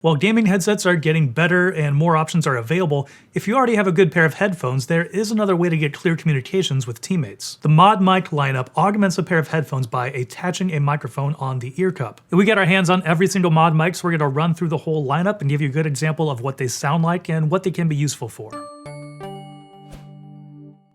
While gaming headsets are getting better and more options are available, if you already have a good pair of headphones, there is another way to get clear communications with teammates. The ModMic lineup augments a pair of headphones by attaching a microphone on the ear cup. We get our hands on every single ModMic, so we're going to run through the whole lineup and give you a good example of what they sound like and what they can be useful for.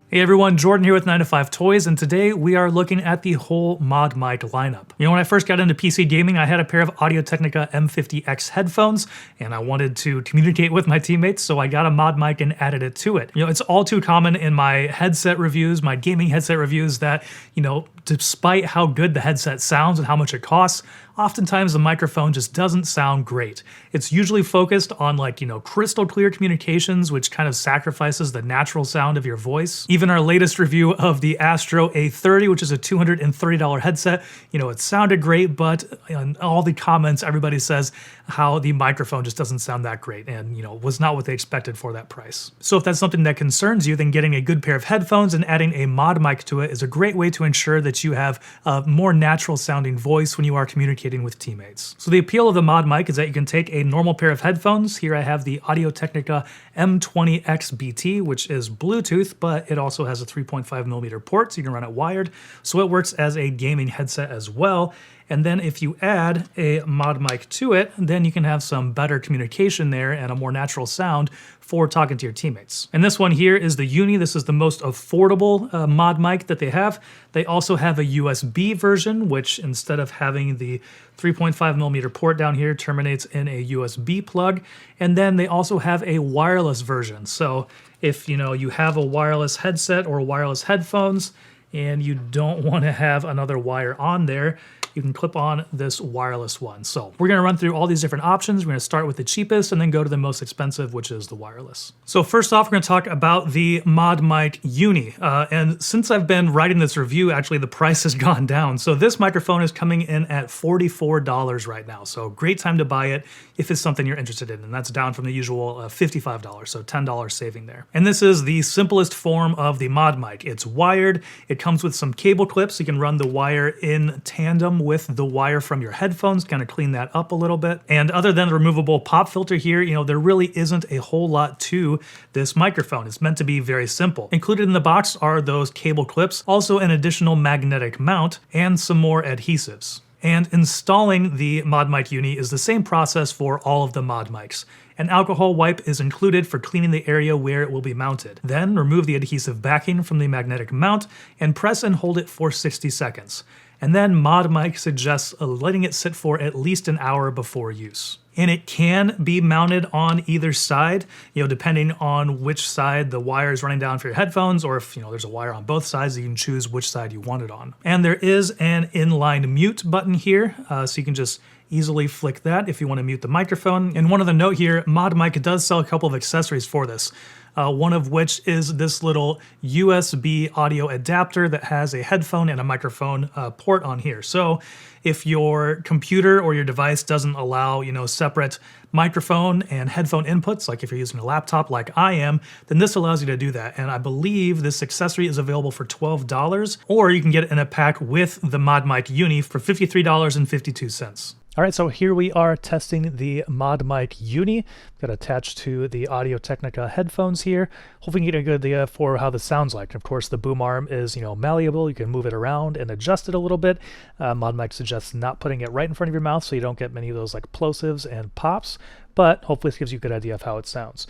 Hey everyone, Jordan here with 9 to 5 Toys, and today we are looking at the whole ModMic lineup. You know, when I first got into PC gaming, I had a pair of Audio-Technica M50X headphones, and I wanted to communicate with my teammates, so I got a ModMic and added it to it. You know, it's all too common in my headset reviews, my gaming headset reviews, that, you know, despite how good the headset sounds and how much it costs, oftentimes the microphone just doesn't sound great. It's usually focused on, like, you know, crystal clear communications, which kind of sacrifices the natural sound of your voice. Even our latest review of the Astro A30, which is a $230 headset, you know, it sounded great, but in all the comments, everybody says how the microphone just doesn't sound that great and, you know, was not what they expected for that price. So if that's something that concerns you, then getting a good pair of headphones and adding a ModMic to it is a great way to ensure that you have a more natural sounding voice when you are communicating with teammates. So the appeal of the ModMic is that you can take a normal pair of headphones. Here I have the Audio-Technica M20X BT, which is Bluetooth, but it also has a 3.5mm port, so you can run it wired. So it works as a gaming headset as well. And then if you add a ModMic to it, then you can have some better communication there and a more natural sound for talking to your teammates. And this one here is the Uni. This is the most affordable ModMic that they have. They also have a USB version, which instead of having the 3.5mm port down here, terminates in a USB plug. And then they also have a wireless version. So if, you know, you have a wireless headset or wireless headphones and you don't want to have another wire on there, you can clip on this wireless one. So we're gonna run through all these different options. We're gonna start with the cheapest and then go to the most expensive, which is the wireless. So first off, we're gonna talk about the ModMic Uni. And since I've been writing this review, actually the price has gone down. So this microphone is coming in at $44 right now. So great time to buy it if it's something you're interested in. And that's down from the usual $55, so $10 saving there. And this is the simplest form of the ModMic. It's wired. It comes with some cable clips. You can run the wire in tandem with the wire from your headphones, kind of clean that up a little bit. And other than the removable pop filter here, you know, there really isn't a whole lot to this microphone. It's meant to be very simple. Included in the box are those cable clips, also an additional magnetic mount, and some more adhesives. And installing the ModMic Uni is the same process for all of the ModMics. An alcohol wipe is included for cleaning the area where it will be mounted. Then remove the adhesive backing from the magnetic mount and press and hold it for 60 seconds. And then ModMic suggests letting it sit for at least an hour before use. And it can be mounted on either side, you know, depending on which side the wire is running down for your headphones, or if, you know, there's a wire on both sides, you can choose which side you want it on. And there is an inline mute button here, so you can just easily flick that if you want to mute the microphone. And one other note here, ModMic does sell a couple of accessories for this. One of which is this little USB audio adapter that has a headphone and a microphone port on here. So if your computer or your device doesn't allow, you know, separate microphone and headphone inputs, like if you're using a laptop like I am, then this allows you to do that. And I believe this accessory is available for $12, or you can get it in a pack with the ModMic Uni for $53.52. All right, so here we are testing the ModMic Uni. Got attached to the Audio-Technica headphones here. Hoping you get a good idea for how this sounds like. Of course, the boom arm is, you know, malleable. You can move it around and adjust it a little bit. ModMic suggests not putting it right in front of your mouth so you don't get many of those like plosives and pops, but hopefully this gives you a good idea of how it sounds.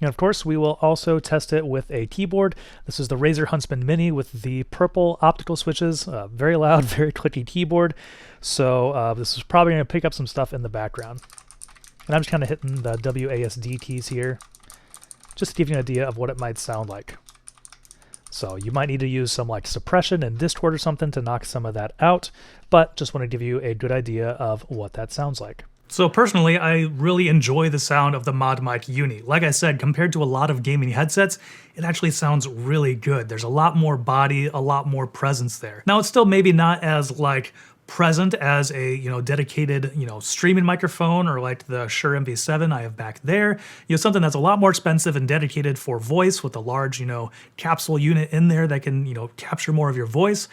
And of course, we will also test it with a keyboard. This is the Razer Huntsman Mini with the purple optical switches. Very loud, very clicky keyboard. So this is probably going to pick up some stuff in the background. And I'm just kind of hitting the WASD keys here, just to give you an idea of what it might sound like. So you might need to use some like suppression and distort or something to knock some of that out, but just want to give you a good idea of what that sounds like. So personally, I really enjoy the sound of the ModMic Uni. Like I said, compared to a lot of gaming headsets, it actually sounds really good. There's a lot more body, a lot more presence there. Now, it's still maybe not as like present as a, you know, dedicated, you know, streaming microphone or like the Shure MV7 I have back there. You know, something that's a lot more expensive and dedicated for voice with a large, you know, capsule unit in there that can, you know, capture more of your voice.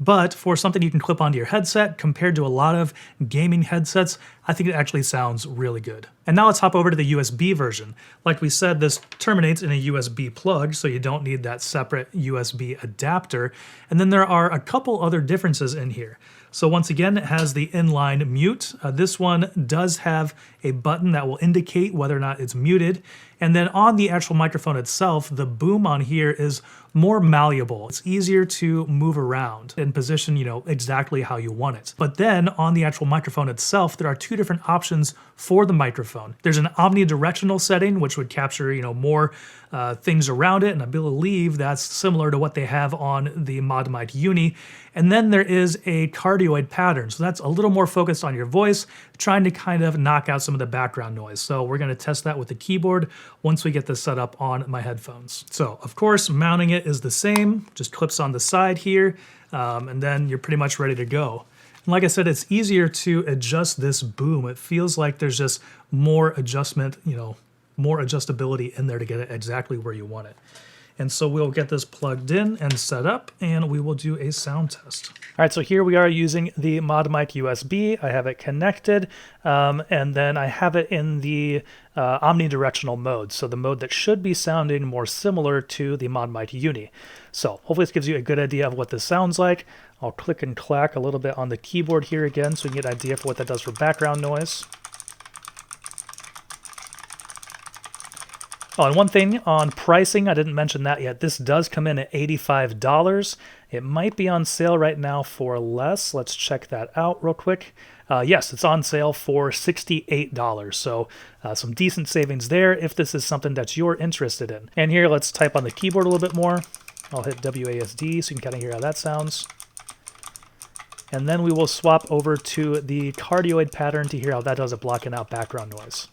But for something you can clip onto your headset, compared to a lot of gaming headsets, I think it actually sounds really good. And now let's hop over to the USB version. Like we said, this terminates in a USB plug, so you don't need that separate USB adapter. And then there are a couple other differences in here. So once again, it has the inline mute. This one does have a button that will indicate whether or not it's muted. And then on the actual microphone itself, the boom on here is more malleable. It's easier to move around and position, exactly how you want it. But then on the actual microphone itself, there are two different options for the microphone. There's an omnidirectional setting, which would capture, more things around it. And I believe that's similar to what they have on the ModMic Uni. And then there is a cardioid pattern. So that's a little more focused on your voice, trying to kind of knock out some of the background noise. So we're going to test that with the keyboard once we get this set up on my headphones. So of course, mounting it is the same, just clips on the side here, and then you're pretty much ready to go. And like I said, it's easier to adjust this boom. It feels like there's just more adjustment, more adjustability in there to get it exactly where you want it. And so we'll get this plugged in and set up, and we will do a sound test. All right, so here we are using the ModMic USB. I have it connected, and then I have it in the omnidirectional mode, so the mode that should be sounding more similar to the ModMic Uni. So hopefully this gives you a good idea of what this sounds like. I'll click and clack a little bit on the keyboard here again so you can get an idea for what that does for background noise. Oh, and one thing on pricing, I didn't mention that yet. This does come in at $85. It might be on sale right now for less. Let's check that out real quick. Yes, it's on sale for $68. So some decent savings there if this is something that you're interested in. And here, let's type on the keyboard a little bit more. I'll hit WASD so you can kind of hear how that sounds. And then we will swap over to the cardioid pattern to hear how that does at blocking out background noise.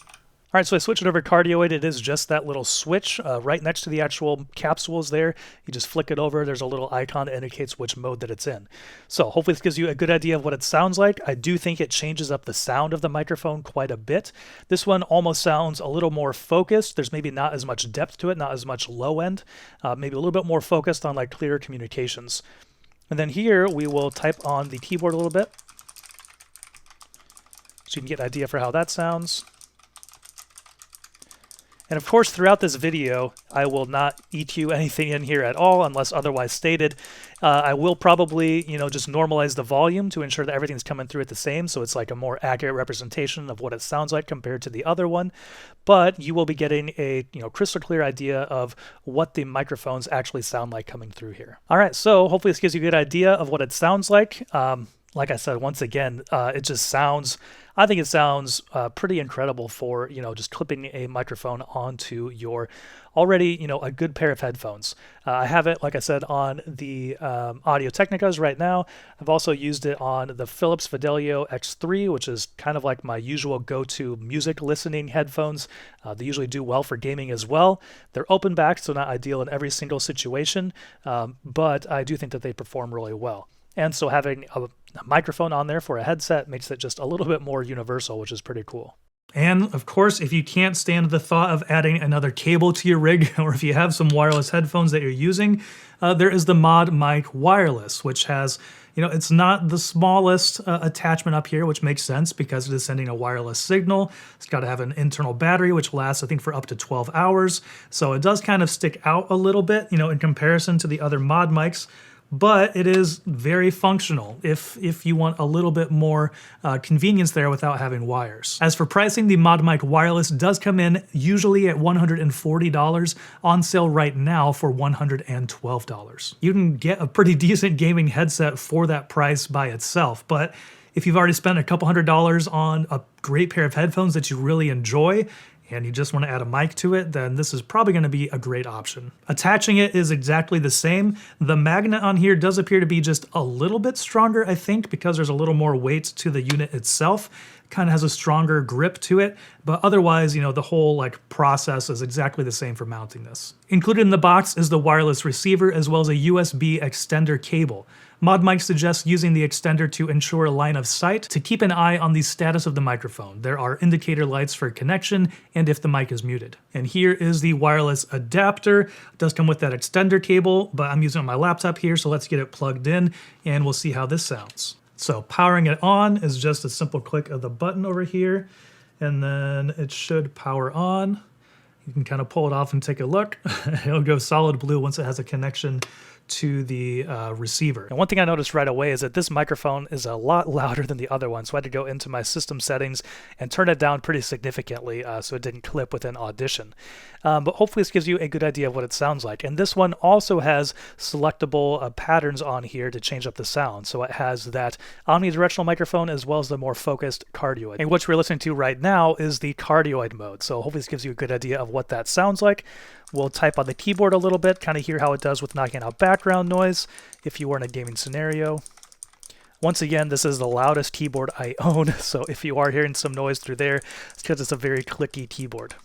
All right, so I switched it over to cardioid. It is just that little switch right next to the actual capsules there. You just flick it over. There's a little icon that indicates which mode that it's in. So hopefully this gives you a good idea of what it sounds like. I do think it changes up the sound of the microphone quite a bit. This one almost sounds a little more focused. There's maybe not as much depth to it, not as much low end, maybe a little bit more focused on like clearer communications. And then here we will type on the keyboard a little bit so you can get an idea for how that sounds. And of course, throughout this video, I will not EQ anything in here at all unless otherwise stated. I will probably, just normalize the volume to ensure that everything's coming through at the same, so it's like a more accurate representation of what it sounds like compared to the other one. But you will be getting a, crystal clear idea of what the microphones actually sound like coming through here. All right, so hopefully this gives you a good idea of what it sounds like. Like I said, once again, it just sounds, I think it sounds pretty incredible for, just clipping a microphone onto your already, a good pair of headphones. I have it, like I said, on the Audio Technicas right now. I've also used it on the Philips Fidelio X3, which is kind of like my usual go-to music listening headphones. They usually do well for gaming as well. They're open back, so not ideal in every single situation, but I do think that they perform really well. And so having a microphone on there for a headset makes it just a little bit more universal, which is pretty cool. And of course, if you can't stand the thought of adding another cable to your rig, or if you have some wireless headphones that you're using, there is the ModMic Wireless, which has, it's not the smallest attachment up here, which makes sense because it is sending a wireless signal. It's got to have an internal battery, which lasts, I think, for up to 12 hours. So it does kind of stick out a little bit, in comparison to the other ModMics. But it is very functional if you want a little bit more convenience there without having wires. As for pricing, the ModMic Wireless does come in usually at $140, on sale right now for $112. You can get a pretty decent gaming headset for that price by itself, but if you've already spent a couple $100s on a great pair of headphones that you really enjoy, and you just want to add a mic to it, then this is probably going to be a great option. Attaching it is exactly the same. The magnet on here does appear to be just a little bit stronger, I think, because there's a little more weight to the unit itself. kind of has a stronger grip to it, but otherwise, the whole like process is exactly the same for mounting this. Included in the box is the wireless receiver as well as a USB extender cable. ModMic suggests using the extender to ensure line of sight to keep an eye on the status of the microphone. There are indicator lights for connection and if the mic is muted. And here is the wireless adapter. It does come with that extender cable, but I'm using it on my laptop here, so let's get it plugged in and we'll see how this sounds. So powering it on is just a simple click of the button over here, and then it should power on. You can kind of pull it off and take a look. It'll go solid blue once it has a connection to the receiver. And one thing I noticed right away is that this microphone is a lot louder than the other one, so I had to go into my system settings and turn it down pretty significantly so it didn't clip within Audition. But hopefully this gives you a good idea of what it sounds like. And this one also has selectable patterns on here to change up the sound. So it has that omnidirectional microphone as well as the more focused cardioid. And what we're listening to right now is the cardioid mode. So hopefully this gives you a good idea of what that sounds like. We'll type on the keyboard a little bit, kind of hear how it does with knocking out background noise if you were in a gaming scenario. Once again, this is the loudest keyboard I own, so if you are hearing some noise through there, it's because it's a very clicky keyboard.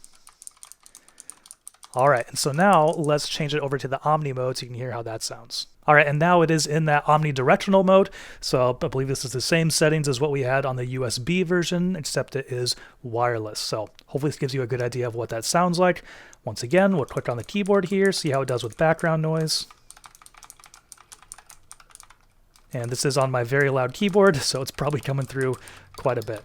All right, and so now let's change it over to the Omni mode so you can hear how that sounds. All right, and now it is in that omnidirectional mode, so I believe this is the same settings as what we had on the USB version, except it is wireless. So hopefully this gives you a good idea of what that sounds like. Once again, we'll click on the keyboard here, see how it does with background noise. And this is on my very loud keyboard, so it's probably coming through quite a bit.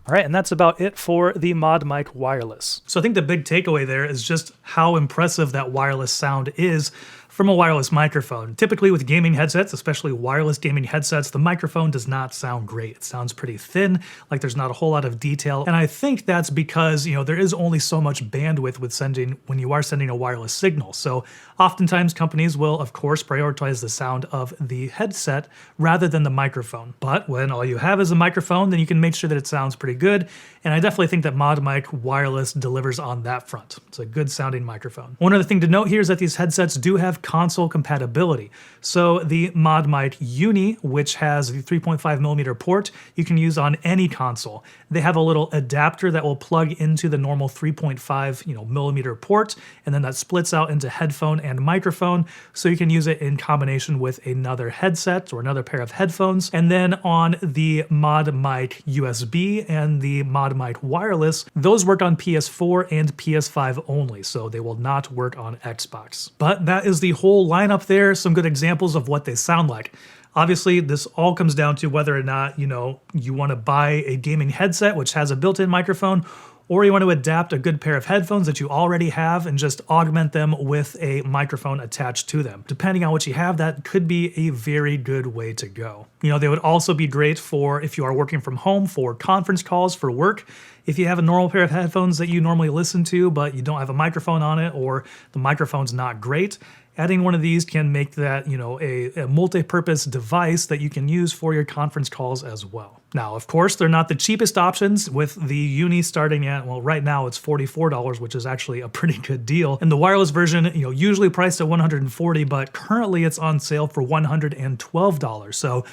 All right, and that's about it for the ModMic wireless. So I think the big takeaway there is just how impressive that wireless sound is from a wireless microphone. Typically with gaming headsets, especially wireless gaming headsets, the microphone does not sound great. It sounds pretty thin, like there's not a whole lot of detail. And I think that's because, there is only so much bandwidth with when you are sending a wireless signal. So oftentimes companies will, of course, prioritize the sound of the headset rather than the microphone. But when all you have is a microphone, then you can make sure that it sounds pretty good. And I definitely think that ModMic wireless delivers on that front. It's a good sounding microphone. One other thing to note here is that these headsets do have console compatibility. So the ModMic Uni, which has the 3.5mm port, you can use on any console. They have a little adapter that will plug into the normal 3.5 millimeter port, and then that splits out into headphone and microphone, so you can use it in combination with another headset or another pair of headphones. And then on the ModMic USB and the ModMic wireless, those work on PS4 and PS5 only, so they will not work on Xbox. But that is the whole lineup there, some good examples of what they sound like. Obviously, this all comes down to whether or not, you want to buy a gaming headset which has a built-in microphone, or you want to adapt a good pair of headphones that you already have and just augment them with a microphone attached to them. Depending on what you have, that could be a very good way to go. They would also be great for if you are working from home for conference calls for work. If you have a normal pair of headphones that you normally listen to, but you don't have a microphone on it, or the microphone's not great, adding one of these can make that, a multi-purpose device that you can use for your conference calls as well. Now, of course, they're not the cheapest options, with the Uni starting at, well, right now it's $44, which is actually a pretty good deal. And the wireless version, usually priced at $140, but currently it's on sale for $112. So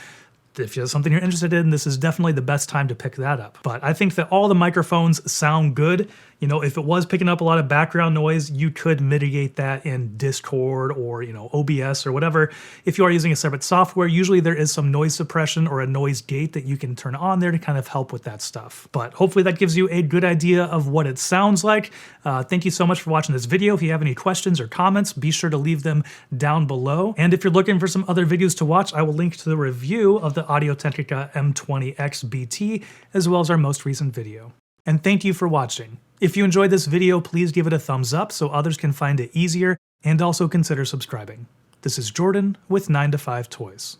if it's something you're interested in, this is definitely the best time to pick that up. But I think that all the microphones sound good. If it was picking up a lot of background noise, you could mitigate that in Discord or, OBS or whatever. If you are using a separate software, usually there is some noise suppression or a noise gate that you can turn on there to kind of help with that stuff. But hopefully that gives you a good idea of what it sounds like. Thank you so much for watching this video. If you have any questions or comments, be sure to leave them down below. And if you're looking for some other videos to watch, I will link to the review of the Audio-Technica M20X BT, as well as our most recent video. And thank you for watching. If you enjoyed this video, please give it a thumbs up so others can find it easier, and also consider subscribing. This is Jordan with 9to5 Toys.